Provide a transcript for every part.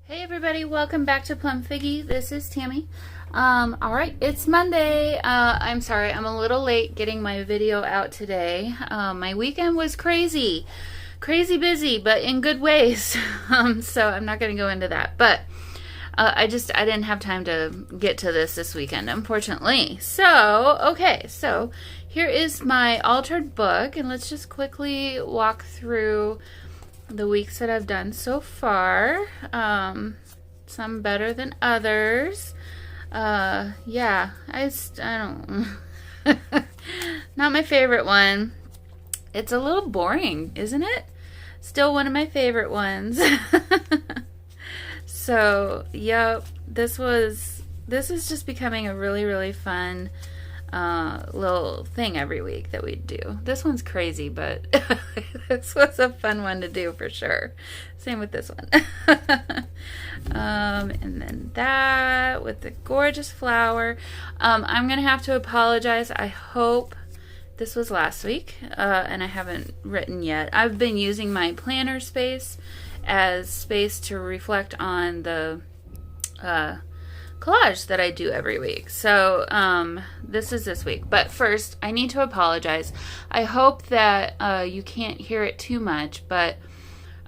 Hey everybody, welcome back to Plum Figgy. This is Tammy. Alright, it's Monday. I'm sorry, I'm a little late getting my video out today. My weekend was crazy busy, but in good ways. So I'm not going to go into that. But I didn't have time to get to this weekend, unfortunately. So, okay, so here is my altered book, and let's just quickly walk through the weeks that I've done so far. Some better than others. Yeah, I don't not my favorite one. It's a little boring, isn't it? Still one of my favorite ones. So, yep, this is just becoming a really fun little thing every week that we do. This one's crazy, but this was a fun one to do for sure. Same with this one. And then that with the gorgeous flower. I'm gonna have to apologize. I hope this was last week, and I haven't written yet. I've been using my planner space as space to reflect on the collage that I do every week. So this is this week. But first, I need to apologize. I hope that you can't hear it too much, but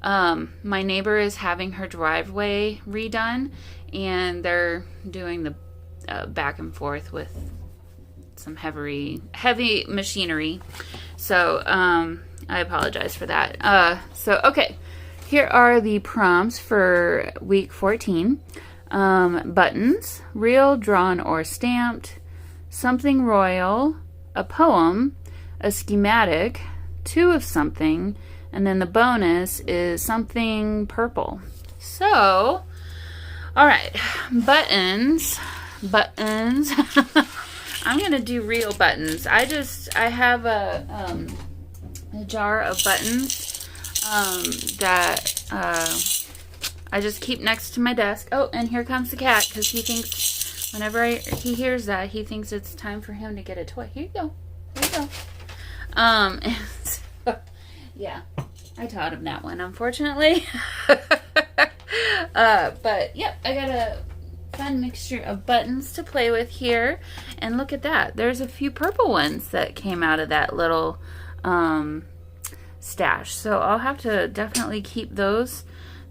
my neighbor is having her driveway redone, and they're doing the back and forth with some heavy machinery. So I apologize for that. So okay, here are the prompts for week 14. Buttons, real, drawn, or stamped, something royal, a poem, a schematic, two of something, and then the bonus is something purple. So, alright, buttons. I'm going to do real buttons. I have a jar of buttons that I just keep next to my desk. Oh, and here comes the cat, because he thinks, whenever he hears that, he thinks it's time for him to get a toy. Here you go. Here you go. And so, yeah, I taught him that one, unfortunately. But, yep, I got a fun mixture of buttons to play with here. And look at that. There's a few purple ones that came out of that little stash. So I'll have to definitely keep those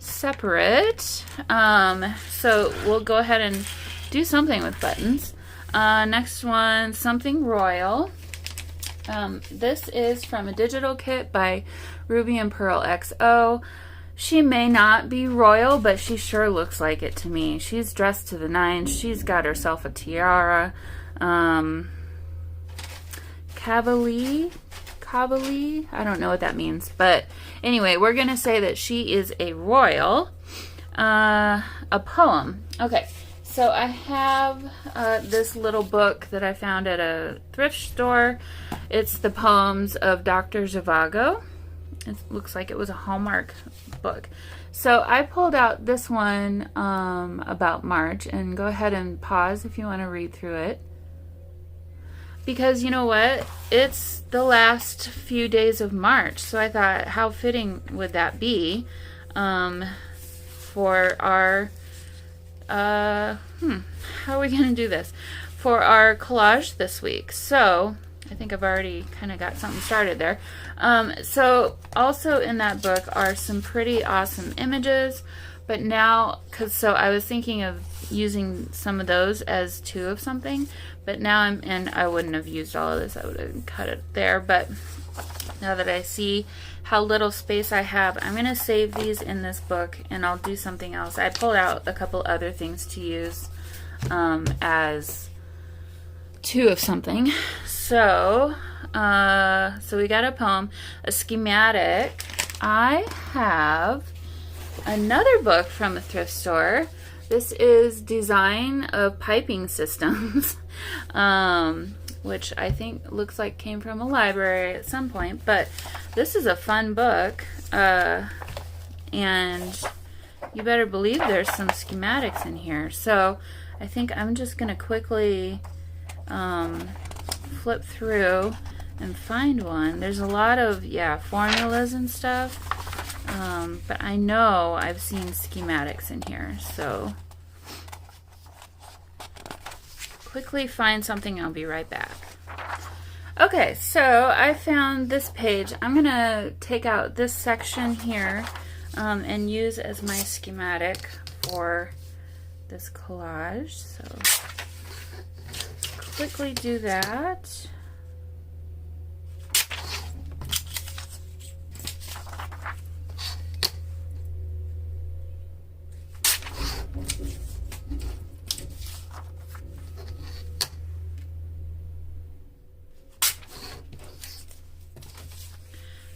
separate. So we'll go ahead and do something with buttons. Next one, something royal. This is from a digital kit by Ruby and Pearl XO. She may not be royal, but she sure looks like it to me. She's dressed to the nines. She's got herself a tiara. Cavalier, I don't know what that means, but anyway, we're gonna say that she is a royal. A poem. Okay, so I have this little book that I found at a thrift store. It's the poems of Dr. Zhivago. It looks like it was a Hallmark book. So I pulled out this one about March, and go ahead and pause if you want to read through it. Because you know what? It's the last few days of March, so I thought, how fitting would that be for our, how are we going to do this? For our collage this week. So, I think I've already kind of got something started there. So, also in that book are some pretty awesome images, but now, so I was thinking of using some of those as two of something, but now I wouldn't have used all of this, I would have cut it there, but now that I see how little space I have, I'm going to save these in this book, and I'll do something else. I pulled out a couple other things to use as two of something. So we got a poem, a schematic. I have another book from a thrift store. This is Design of Piping Systems, which I think looks like came from a library at some point. But this is a fun book, and you better believe there's some schematics in here. So I think I'm just going to quickly flip through and find one. There's a lot of, formulas and stuff. but I know I've seen schematics in here, so quickly find something, I'll be right back. Okay, so I found this page. I'm gonna take out this section here and use as my schematic for this collage. So quickly do that.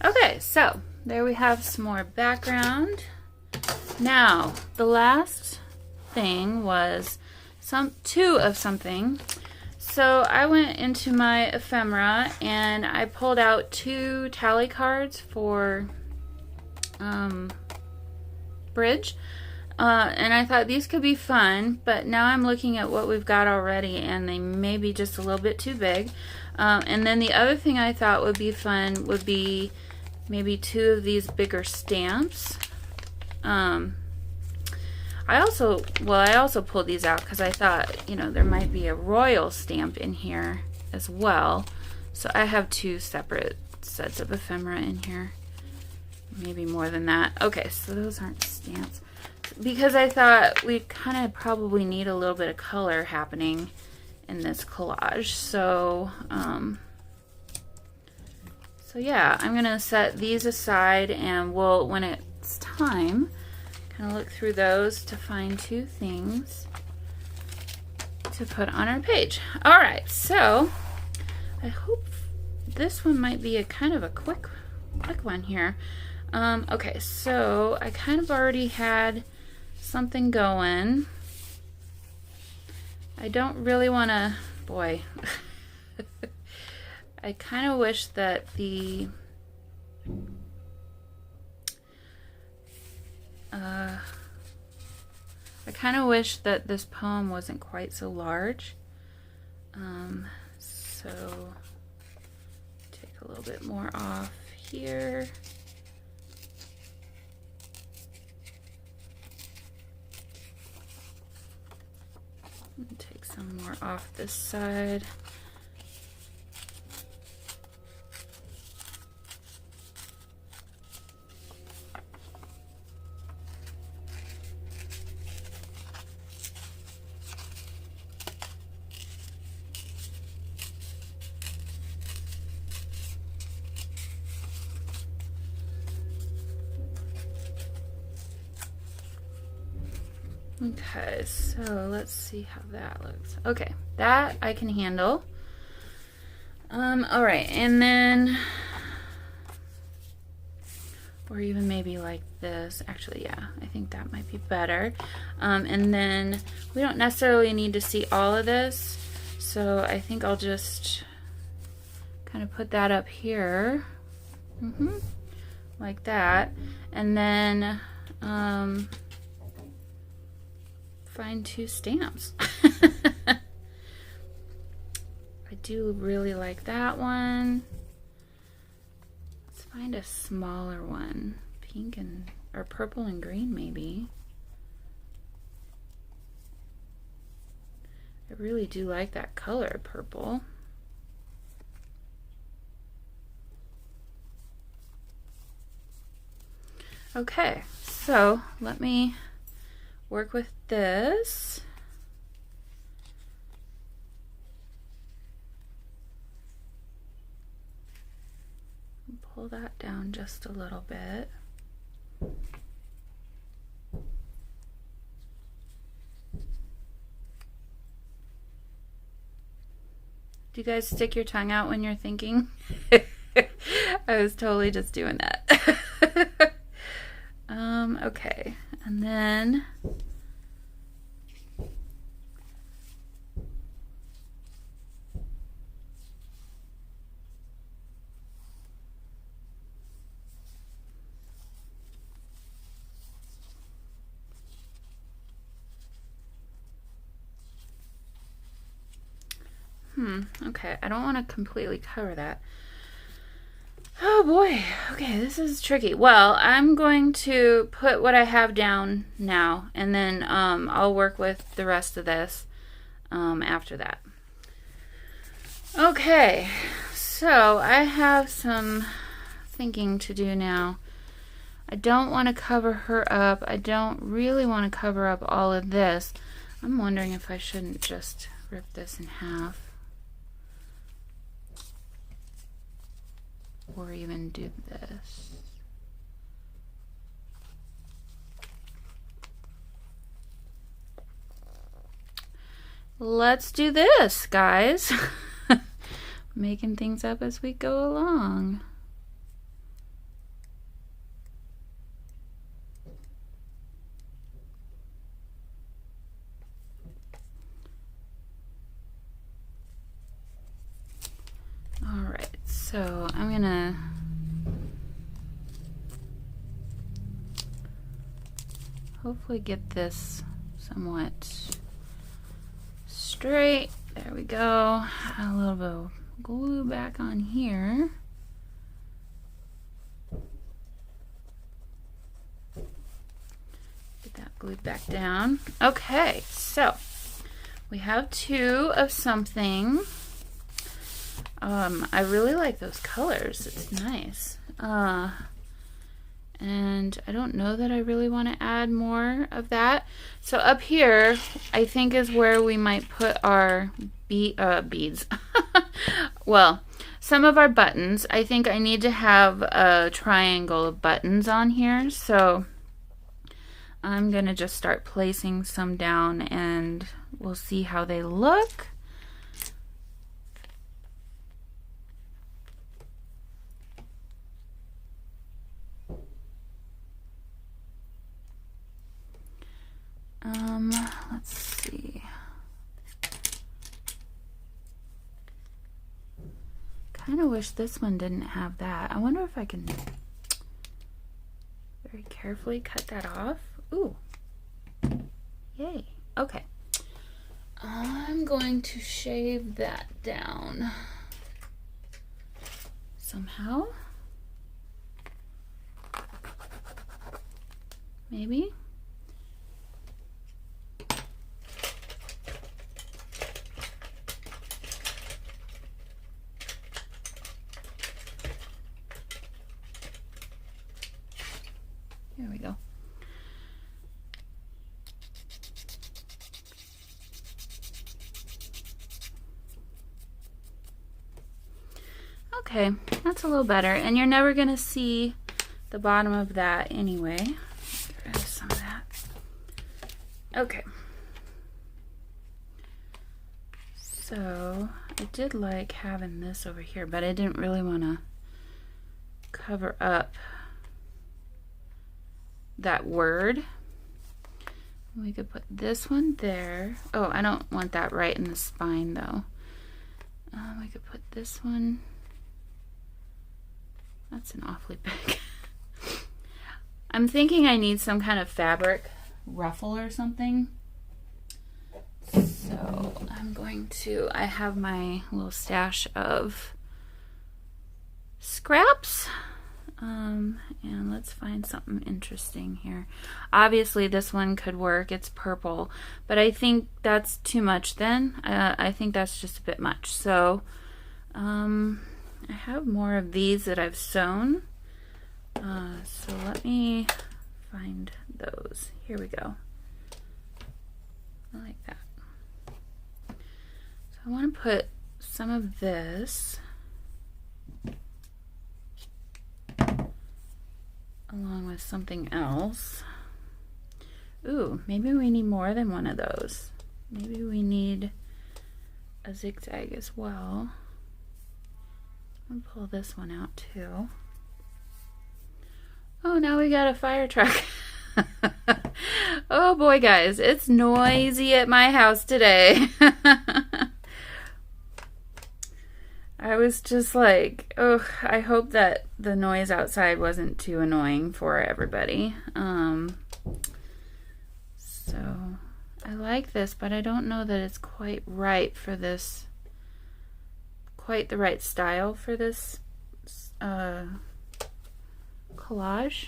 Okay, so there we have some more background. Now, the last thing was two of something. So I went into my ephemera and I pulled out 2 tally cards for bridge. And I thought these could be fun, but now I'm looking at what we've got already and they may be just a little bit too big. And then the other thing I thought would be fun would be maybe 2 of these bigger stamps. I also pulled these out because I thought, you know, there might be a royal stamp in here as well. So I have 2 separate sets of ephemera in here. Maybe more than that. Okay, so those aren't stamps. Because I thought we kind of probably need a little bit of color happening in this collage. So, so yeah, I'm gonna set these aside and we'll, when it's time, kind of look through those to find 2 things to put on our page. All right, so I hope this one might be a kind of a quick one here. Okay, so I kind of already had something going. I don't really want to, boy, I kind of wish that I kind of wish that this poem wasn't quite so large. So take a little bit more off here. Take some more off this side. Okay, so let's see how that looks. Okay, that I can handle. All right, and then, or even maybe like this. Actually, yeah, I think that might be better. And then we don't necessarily need to see all of this, so I think I'll just kind of put that up here, like that, and then find 2 stamps. I do really like that one. Let's find a smaller one. Pink and, or purple and green maybe. I really do like that color, purple. Okay, so let me work with this. Pull that down just a little bit. Do you guys stick your tongue out when you're thinking? I was totally just doing that. Okay, and then okay, I don't want to completely cover that. Oh boy. Okay, this is tricky. Well, I'm going to put what I have down now, and then I'll work with the rest of this after that. Okay, so I have some thinking to do now. I don't want to cover her up. I don't really want to cover up all of this. I'm wondering if I shouldn't just rip this in half. Or even do this. Let's do this, guys. Making things up as we go along. Alright, so I'm gonna hopefully get this somewhat straight. There we go. A little bit of glue back on here. Get that glued back down. Okay, so we have two of something. I really like those colors. It's nice. And I don't know that I really want to add more of that. So up here, I think is where we might put our beads. Well, some of our buttons. I think I need to have a triangle of buttons on here. So I'm going to just start placing some down and we'll see how they look. Let's see. Kind of wish this one didn't have that. I wonder if I can very carefully cut that off. Ooh. Yay. Okay. I'm going to shave that down somehow. Maybe. There we go. Okay, that's a little better. And you're never going to see the bottom of that anyway. Get rid of some of that. Okay. So, I did like having this over here, but I didn't really want to cover up that word. We could put this one there. Oh, I don't want that right in the spine though. We could put this one. That's an awfully big. I'm thinking I need some kind of fabric ruffle or something. So I'm going to, I have my little stash of scraps. And let's find something interesting here. Obviously this one could work. It's purple, but I think that's too much then. I think that's just a bit much. So I have more of these that I've sewn. So let me find those. Here we go. I like that. So I want to put some of this along with something else. Ooh, maybe we need more than one of those. Maybe we need a zigzag as well. I'll pull this one out too. Oh, now we got a fire truck. Oh boy, guys, it's noisy at my house today. I was just like, oh, I hope that the noise outside wasn't too annoying for everybody. So I like this, but I don't know that it's quite right for this, quite the right style for this collage.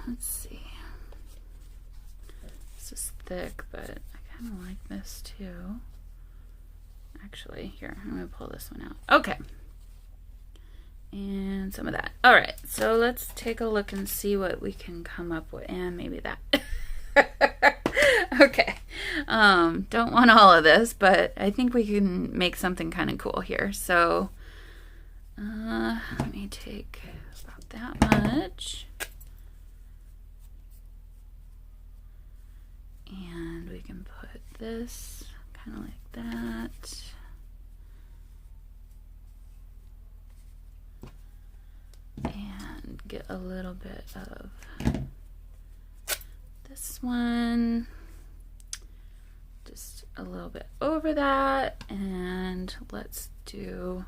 Let's see. This is thick, but I kind of like this too. Actually, here, I'm going to pull this one out. Okay. And some of that. All right, so let's take a look and see what we can come up with. And maybe that. Okay. Don't want all of this, but I think we can make something kind of cool here. So let me take about that much. And we can put this kind of like that. And get a little bit of this one, just a little bit over that, and let's do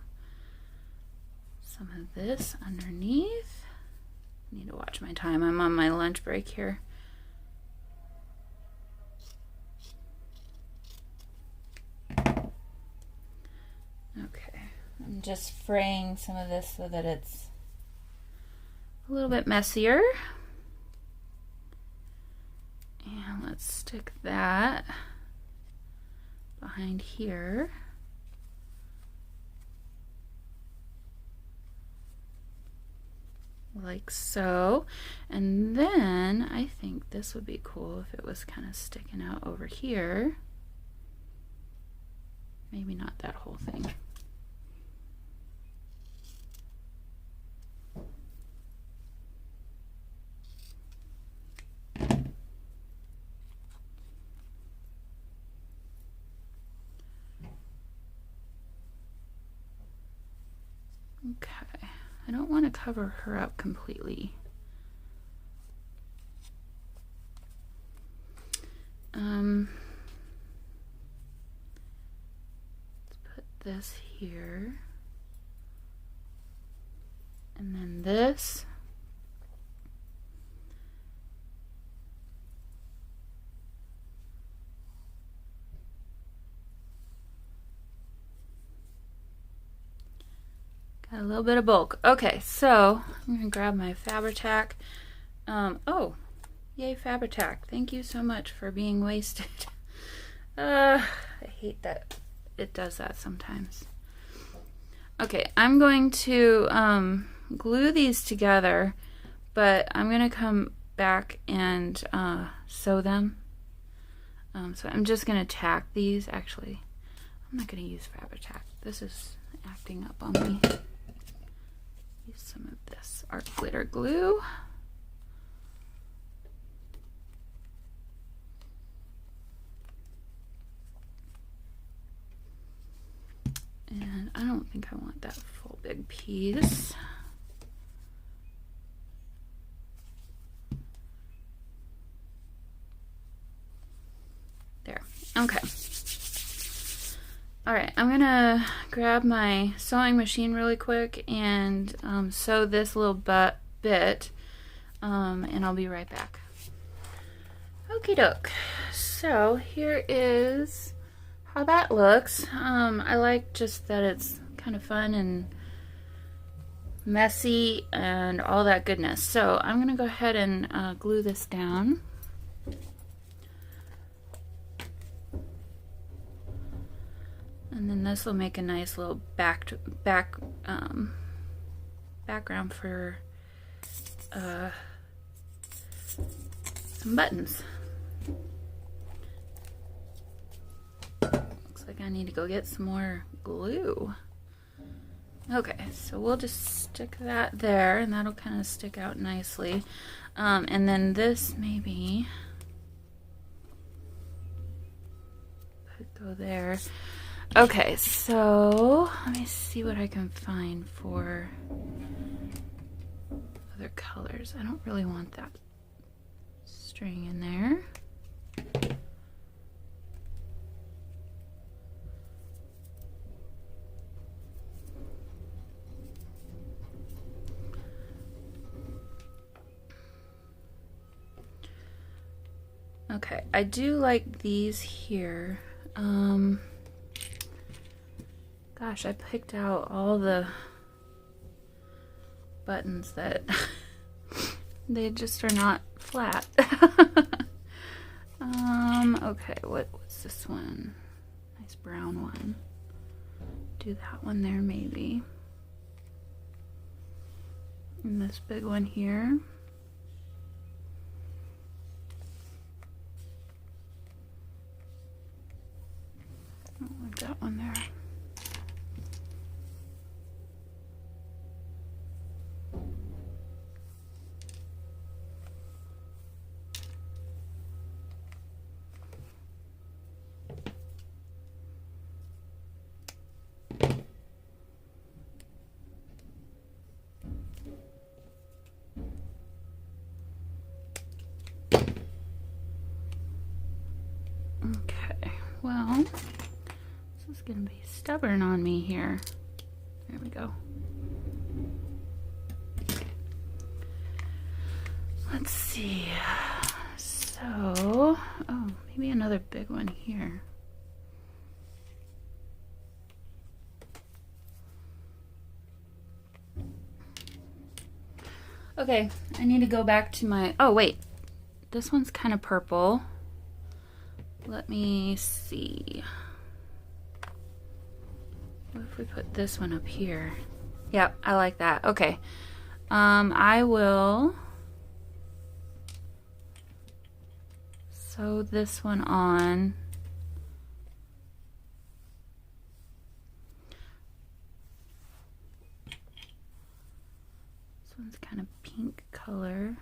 some of this underneath. I need to watch my time. I'm on my lunch break here. Okay, I'm just fraying some of this so that it's a little bit messier. And let's stick that behind here. Like so. And then I think this would be cool if it was kind of sticking out over here. Maybe not that whole thing. Okay, I don't want to cover her up completely. Let's put this here. And then this. Got a little bit of bulk. Okay, so I'm gonna grab my Fabri-Tac. Oh, yay Fabri-Tac. Thank you so much for being wasted. I hate that it does that sometimes. Okay, I'm going to glue these together, but I'm gonna come back and sew them. So I'm just gonna tack these. Actually, I'm not gonna use Fabri-Tac. This is acting up on me. Use some of this art glitter glue. And I don't think I want that full big piece. There. Okay. All right, I'm gonna grab my sewing machine really quick and sew this little bit, and I'll be right back. Okie doke. So here is how that looks. I like just that it's kind of fun and messy and all that goodness. So I'm gonna go ahead and glue this down. And then this will make a nice little background for some buttons. Looks like I need to go get some more glue. Okay, so we'll just stick that there, and that'll kind of stick out nicely. And then this maybe could go there. Okay, so let me see what I can find for other colors. I don't really want that string in there. Okay, I do like these here. Gosh, I picked out all the buttons that they just are not flat. Okay, what's this one? Nice brown one. Do that one there maybe. And this big one here. I don't like that one there. Okay, well, this is gonna be stubborn on me here. There we go. Let's see. So, oh, maybe another big one here. Okay, I need to go back to my, oh wait, this one's kind of purple. Let me see. What if we put this one up here? Yep, I like that. Okay. I will sew this one on. This one's kind of pink color.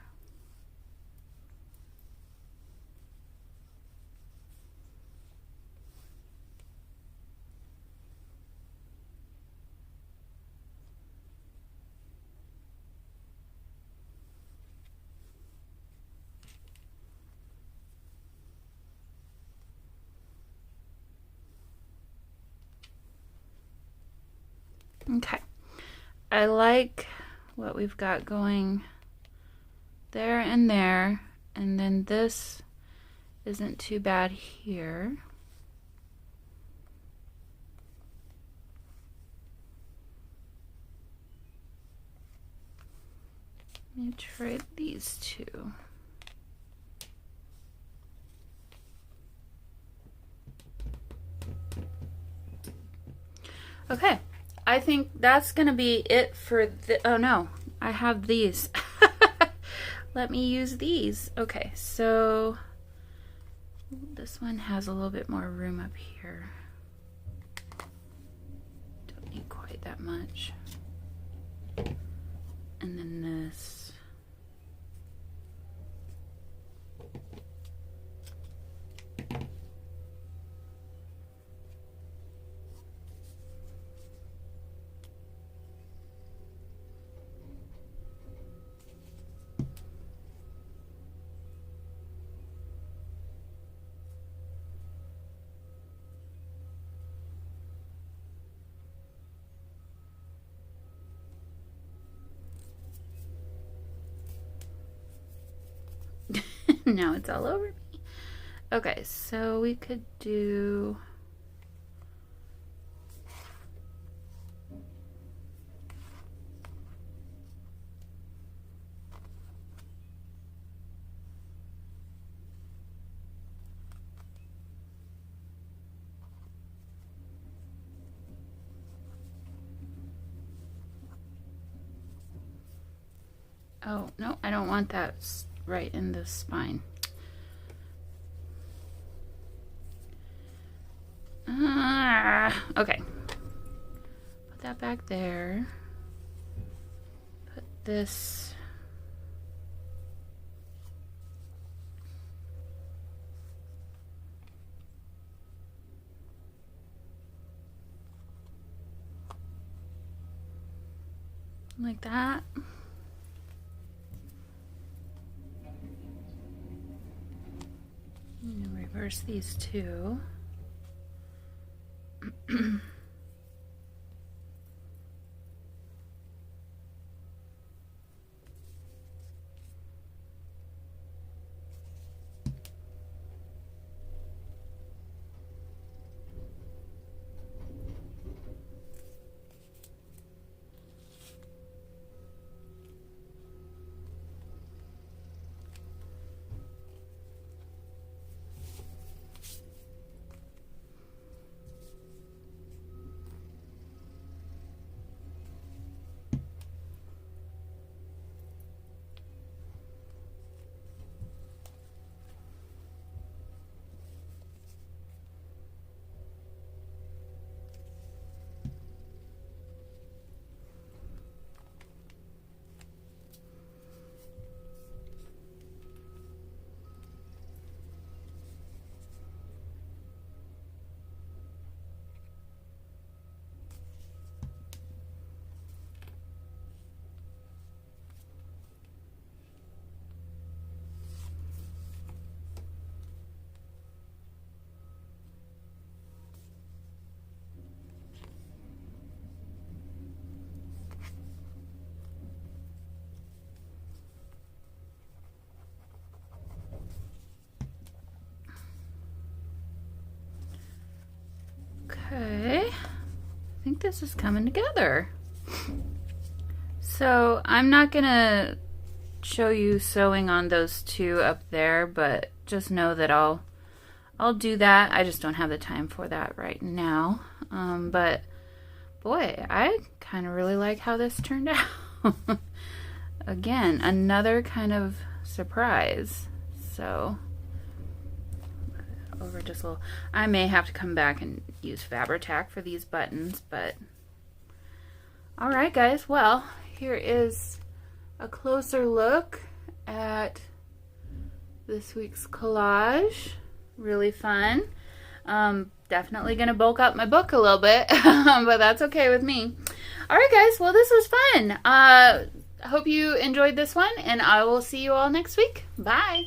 Okay, I like what we've got going there and there, and then this isn't too bad here. Let me try these two. Okay. I think that's gonna be it for the, oh no, I have these. Let me use these. Okay, so this one has a little bit more room up here. Don't need quite that much. And then this. Now it's all over me. Okay, so we could do oh, no, I don't want that right in the spine. Okay. Put that back there. Put this like that. And reverse these two. think this is coming together. So I'm not gonna show you sewing on those two up there, but just know that I'll do that. I just don't have the time for that right now. But boy, I kind of really like how this turned out. Again, another kind of surprise. So over just a little. I may have to come back and use Fabri-Tac for these buttons, but all right, guys. Well, here is a closer look at this week's collage. Really fun. Definitely gonna bulk up my book a little bit, but that's okay with me. All right, guys. Well, this was fun. I hope you enjoyed this one, and I will see you all next week. Bye.